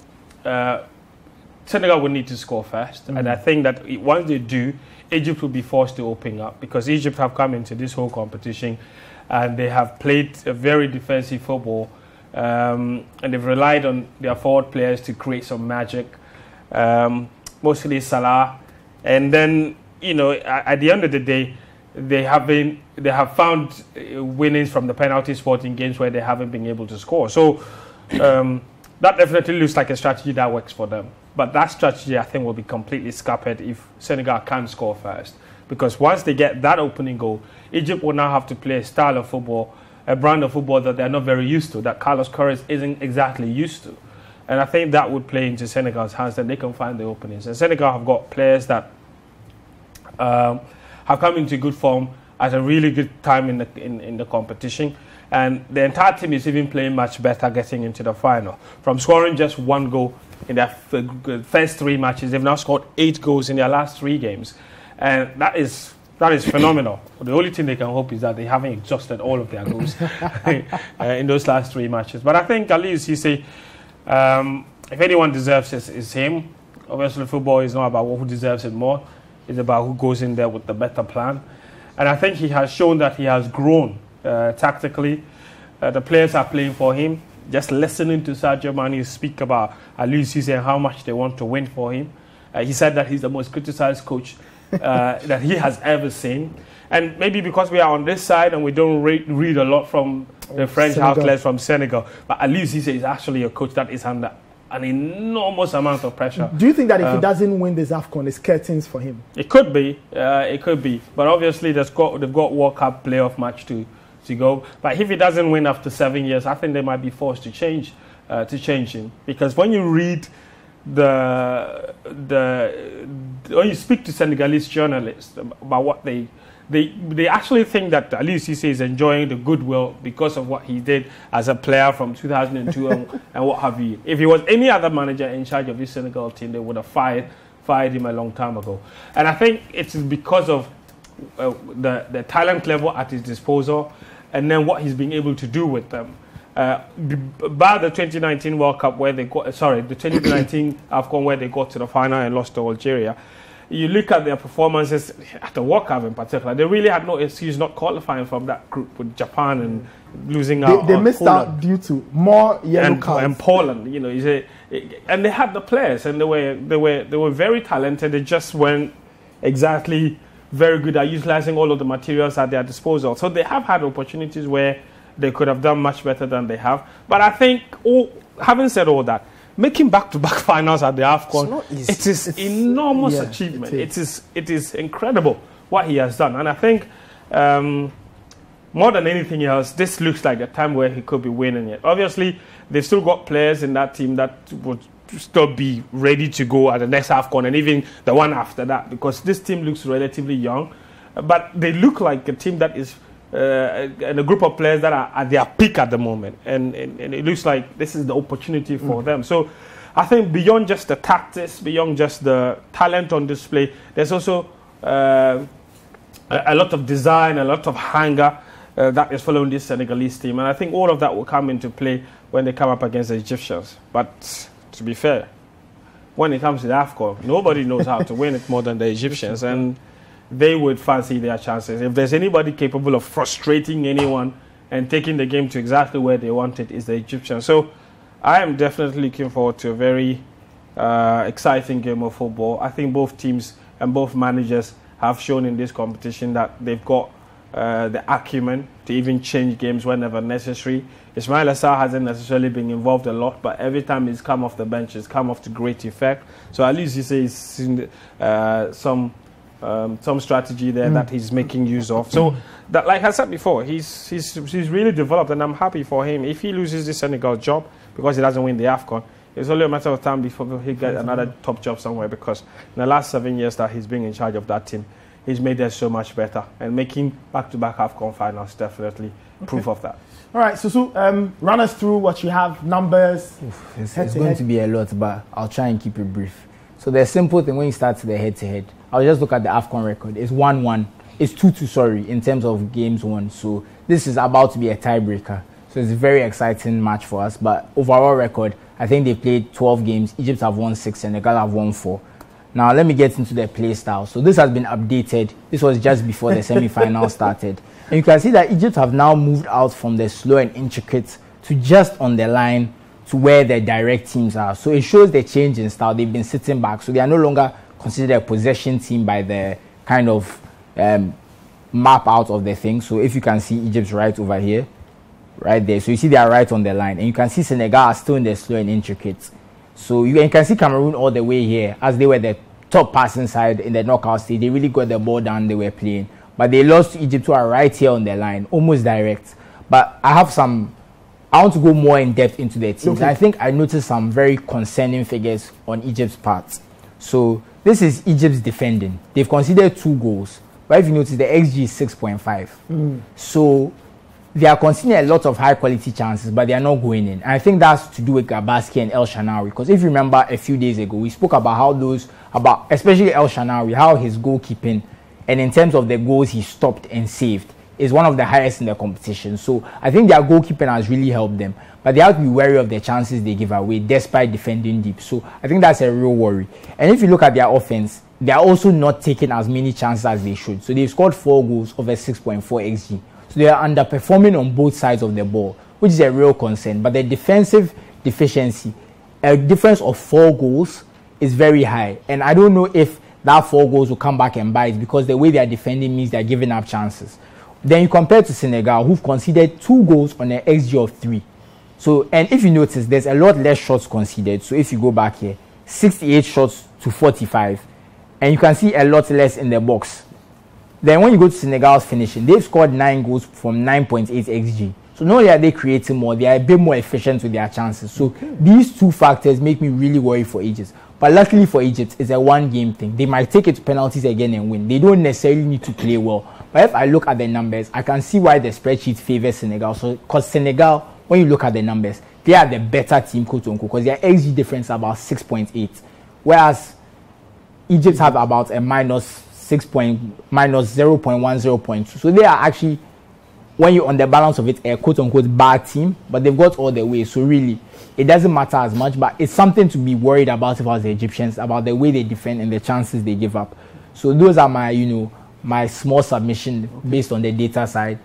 Senegal would need to score first. And I think that once they do, Egypt will be forced to open up because Egypt have come into this whole competition and they have played a very defensive football. And they've relied on their forward players to create some magic, mostly Salah. And then, you know, at the end of the day, they have found winnings from the penalty spot in games where they haven't been able to score. So that definitely looks like a strategy that works for them. But that strategy, I think, will be completely scuppered if Senegal can't score first. Because once they get that opening goal, Egypt will now have to play a style of football, a brand of football that they're not very used to, that Carlos Queiroz isn't exactly used to. And I think that would play into Senegal's hands, that they can find the openings. And Senegal have got players that have come into good form at a really good time in the competition. And the entire team is even playing much better getting into the final. From scoring just 1 goal in their first 3 matches, they've now scored 8 goals in their last 3 games. And that is phenomenal. The only thing they can hope is that they haven't exhausted all of their goals in those last 3 matches. But I think Aliou Cisse, if anyone deserves it, it's him. Obviously, football is not about who deserves it more. It's about who goes in there with the better plan. And I think he has shown that he has grown tactically. The players are playing for him. Just listening to Sadio Mane speak about Aliou Cisse and how much they want to win for him. He said that he's the most criticized coach that he has ever seen. And maybe because we are on this side and we don't read a lot from the French outlets from Senegal, but Aliou Cisse is actually a coach that is under an enormous amount of pressure. Do you think that if he doesn't win this AFCON, it's curtains for him? It could be. It could be. But obviously they've got World Cup playoff match to go. But if he doesn't win after 7 years, I think they might be forced to change him. Because when you read when you speak to Senegalese journalists about what they actually think that Aliou Cisse is enjoying the goodwill because of what he did as a player from 2002 and what have you. If he was any other manager in charge of this Senegal team, they would have fired him a long time ago. And I think it's because of the talent level at his disposal and then what he's been able to do with them. By the 2019 World Cup the 2019 AFCON where they got to the final and lost to Algeria, you look at their performances at the World Cup in particular, they really had no excuse not qualifying from that group with Japan and losing out. They missed out due to more yellow cards. And Poland, you know, and they had the players and they were very talented. They just weren't exactly very good at utilizing all of the materials at their disposal. So they have had opportunities where they could have done much better than they have. But I think, having said all that, making back-to-back finals at the AFCON, it is enormous achievement. It is incredible what he has done. And I think more than anything else, this looks like a time where he could be winning it. Obviously, they've still got players in that team that would still be ready to go at the next AFCON and even the one after that, because this team looks relatively young. But they look like a team that is and a group of players that are at their peak at the moment, and it looks like this is the opportunity for them. So I think beyond just the tactics, beyond just the talent on display, there's also a lot of design, a lot of hunger that is following this Senegalese team, and I think all of that will come into play when they come up against the Egyptians. But to be fair, when it comes to the AFCON, nobody knows how to win it more than the Egyptians, and they would fancy their chances. If there's anybody capable of frustrating anyone and taking the game to exactly where they want it, is the Egyptians. So I am definitely looking forward to a very exciting game of football. I think both teams and both managers have shown in this competition that they've got the acumen to even change games whenever necessary. Ismail Assar hasn't necessarily been involved a lot, but every time he's come off the bench, he's come off to great effect. So at least he says some strategy there that he's making use of. So, that, like I said before, he's really developed, and I'm happy for him. If he loses the Senegal job because he doesn't win the AFCON, It's only a matter of time before he gets another top job somewhere, because in the last 7 years that he's been in charge of that team, he's made them so much better. And making back-to-back AFCON finals definitely proof of that. All right, Susu, run us through what you have, numbers. It's going to be a lot, but I'll try and keep it brief. So the simple thing, when you start the head-to-head, I'll just look at the AFCON record. It's 1-1. It's 2-2, sorry, in terms of games won. So this is about to be a tiebreaker. So it's a very exciting match for us. But overall record, I think they played 12 games. Egypt have won 6, Senegal have won 4. Now let me get into the play style. So this has been updated. This was just before the semi-final started. And you can see that Egypt have now moved out from the slow and intricate to just on the line to where the direct teams are. So it shows the change in style. They've been sitting back. So they are no longer considered a possession team by the kind of map out of the thing. So if you can see Egypt's right over here, right there. So you see they are right on the line. And you can see Senegal are still in the slow and intricate. So you can see Cameroon all the way here, as they were the top passing side in the knockout stage. They really got the ball down, they were playing. But they lost to Egypt, who are right here on the line, almost direct. But I want to go more in depth into the teams. Okay. I think I noticed some very concerning figures on Egypt's part. So this is Egypt's defending. They've conceded 2 goals. But if you notice, the XG is 6.5. So they are conceding a lot of high quality chances, but they are not going in. And I think that's to do with Gabaski and El Shanawi. Because if you remember a few days ago, we spoke about especially El Shanawi, how his goalkeeping, and in terms of the goals he stopped and saved, is one of the highest in the competition. So I think their goalkeeping has really helped them. But they have to be wary of the chances they give away despite defending deep. So I think that's a real worry. And if you look at their offense, they are also not taking as many chances as they should. So they've scored 4 goals over 6.4 XG. So they are underperforming on both sides of the ball, which is a real concern. But the defensive deficiency, a difference of 4 goals, is very high. And I don't know if that 4 goals will come back and bite, because the way they are defending means they are giving up chances. Then you compare to Senegal, who've conceded 2 goals on an XG of 3. So, and if you notice, there's a lot less shots conceded. So if you go back here, 68 shots to 45. And you can see a lot less in the box. Then when you go to Senegal's finishing, they've scored 9 goals from 9.8 XG. So not only are they creating more, they are a bit more efficient with their chances. So these 2 factors make me really worry for Egypt. But luckily for Egypt, it's a 1-game thing. They might take it to penalties again and win. They don't necessarily need to play well. But if I look at the numbers, I can see why the spreadsheet favors Senegal. So, because Senegal, when you look at the numbers, they are the better team, quote unquote, because their XG difference is about 6.8. Whereas Egypt have about a minus 0.1, 0.2. So they are actually, when you're on the balance of it, a quote unquote bad team, but they've got all the way. So really, it doesn't matter as much, but it's something to be worried about the Egyptians, about the way they defend and the chances they give up. So those are my, my small submission based on the data side,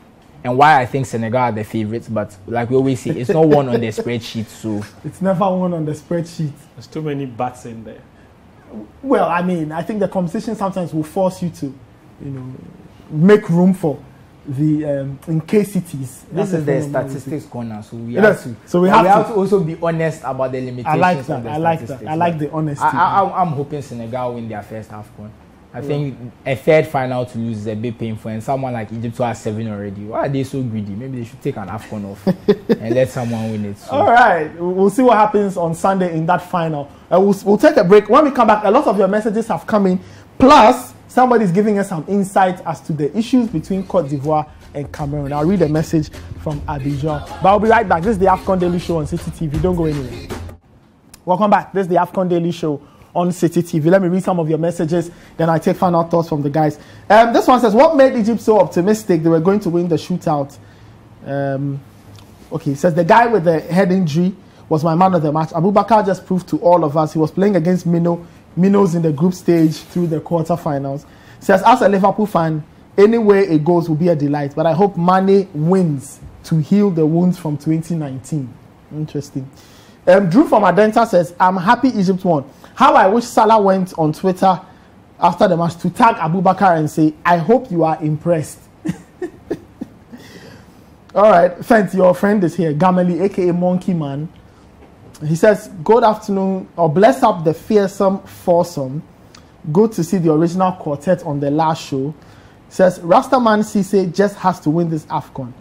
and why I think Senegal are the favorites. But like we always say, it's not one on the spreadsheet. So it's never one on the spreadsheet. There's too many bats in there. Well, I mean, I think the competition sometimes will force you to, make room for the in case cities. This is the statistics corner, so we have to also be honest about the limitations. I like that. I like the honesty. I'm hoping Senegal win their first AFCON. I think a third final to lose is a bit painful, and someone like Egypt who has 7 already, why are they so greedy? Maybe they should take an AFCON off and let someone win it. So. All right, we'll see what happens on Sunday in that final. We'll take a break. When we come back, a lot of your messages have come in. Plus, somebody's giving us some insight as to the issues between Côte d'Ivoire and Cameroon. I'll read a message from Abidjan. But I'll be right back. This is the AFCON Daily Show on Citi TV. Don't go anywhere. Welcome back. This is the AFCON Daily Show on Citi TV. Let me read some of your messages, then I take final thoughts from the guys. This one says, what made Egypt so optimistic they were going to win the shootout? Okay, it says, the guy with the head injury was my man of the match. Abubakar just proved to all of us he was playing against Minos in the group stage through the quarterfinals. Says, as a Liverpool fan, any way it goes will be a delight, but I hope Mane wins to heal the wounds from 2019. Interesting. Drew from Adenta says, I'm happy Egypt won. How I wish Salah went on Twitter after the match to tag Abubakar and say, I hope you are impressed. All right, Fent, your friend is here, Gameli, aka Monkey Man. He says, good afternoon, or bless up the fearsome foursome. Good to see the original quartet on the last show. He says, Rastaman Cisse just has to win this AFCON.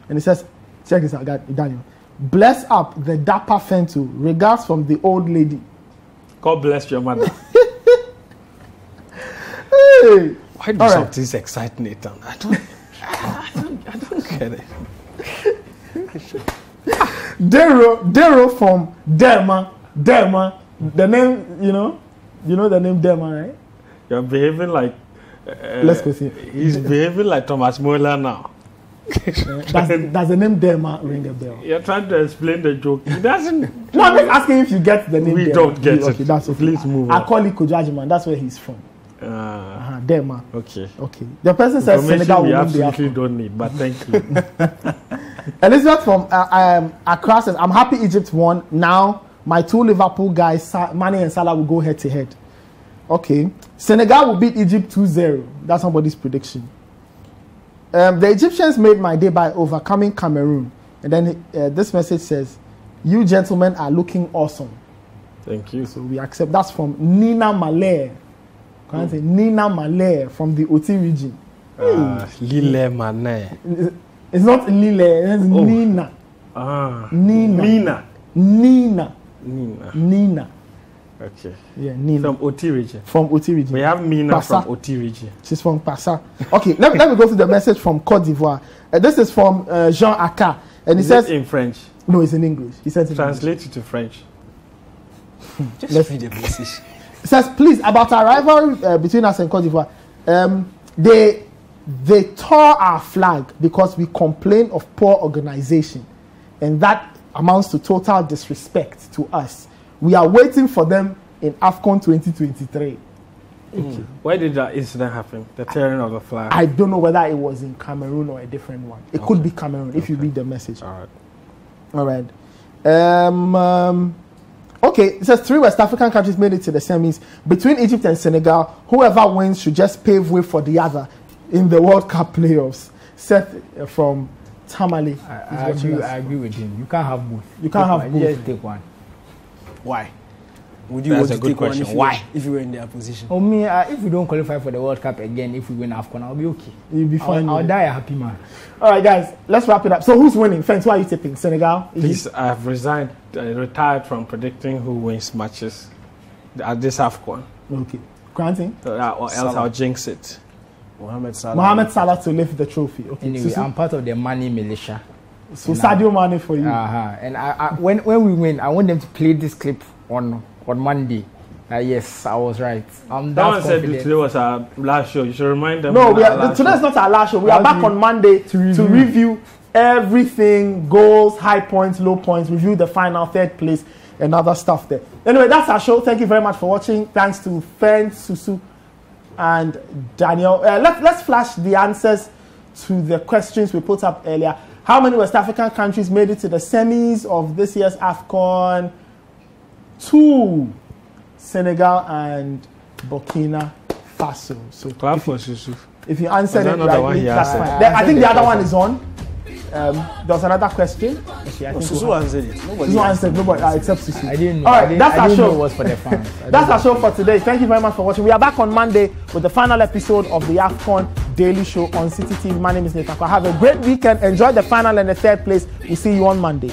And he says, check this out, Daniel. Bless up the Dapper Fento. Regards from the old lady. God bless your mother. Hey. Why do something excite Nathan? I don't get it. Dero from Derma. The name, you know the name Derma, right? You're behaving like. Let's go see. He's behaving like Thomas Muller now. Does the name Derma ring a bell? You're trying to explain the joke. He doesn't. No, I'm just asking if you get the name. We Derma. don't get Okay, it. that's okay. Please move I on. call it Kojajiman. That's where he's from. Derma. Okay. The person says Senegal we will win the absolutely AFCON. don't need, but thank you. Elizabeth from Accra says, I'm happy Egypt won. Now, my two Liverpool guys, Mane and Salah, will go head to head. Okay. Senegal will beat Egypt 2-0. That's somebody's prediction. The Egyptians made my day by overcoming Cameroon. And then this message says, you gentlemen are looking awesome. Thank you. So we accept. That's from Nina Malay. Can I say Nina Malay from the Oti region? Lille Mané. It's not Lille, it's Nina. Nina. Okay. Yeah, Nina. From Oti region. From Oti region. We have Mina Passa. from Oti region. She's from Passa. Okay, let me go to the message from Côte d'Ivoire. This is from Jean Aka. And he says, in French. No, it's in English. He says Translate it to French. Just read the message. It says, please, about our rivalry between us and Côte d'Ivoire, they tore our flag because we complain of poor organization, and that amounts to total disrespect to us. We are waiting for them in AFCON 2023. Why did that incident happen? The tearing of the flag? I don't know whether it was in Cameroon or a different one. It could be Cameroon if you read the message. All right. Okay, it says 3 West African countries made it to the semis. Between Egypt and Senegal, whoever wins should just pave way for the other in the World Cup playoffs. Seth from Tamale. I agree with him. You can't have both. You can't have both. Just take one. Why? Would you That's want a to good take question. one Why? if you were in their position? For me, if we don't qualify for the World Cup again, if we win AFCON, I'll be okay. You'll be fine. I'll die a happy man. All right, guys, let's wrap it up. So who's winning? Fence, who are you tipping? Senegal? Please, I've retired from predicting who wins matches at this AFCON. Okay. Granting? Or else I'll jinx it. Mohamed Salah. Mohamed Salah to lift the trophy. Okay. Anyway, Susu? I'm part of the money militia. So Sadio Mane for you. And when we win, I want them to play this clip on Monday. Yes, I was right. I'm that Someone said confident. today was our last show. You should remind them. No, of today's not our last show. We are back on Monday to review everything, goals, high points, low points, review the final, third place, and other stuff there. Anyway, that's our show. Thank you very much for watching. Thanks to Fen, Susu, and Daniel. Let's flash the answers to the questions we put up earlier. How many West African countries made it to the semis of this year's AFCON? 2. Senegal and Burkina Faso. So Clap for Susu. if you answered it another one right, he that's answered? fine. I think the other one is on. There was another question. Okay, I think Susu answered it. Nobody Susu answered. Nobody except Susu. I didn't know. All right, that's our show. It was for the fans. That's our show for today. Thank you very much for watching. We are back on Monday with the final episode of the AFCON Daily Show on Citi TV. My name is Nathan. Have a great weekend. Enjoy the final and the third place. We'll see you on Monday.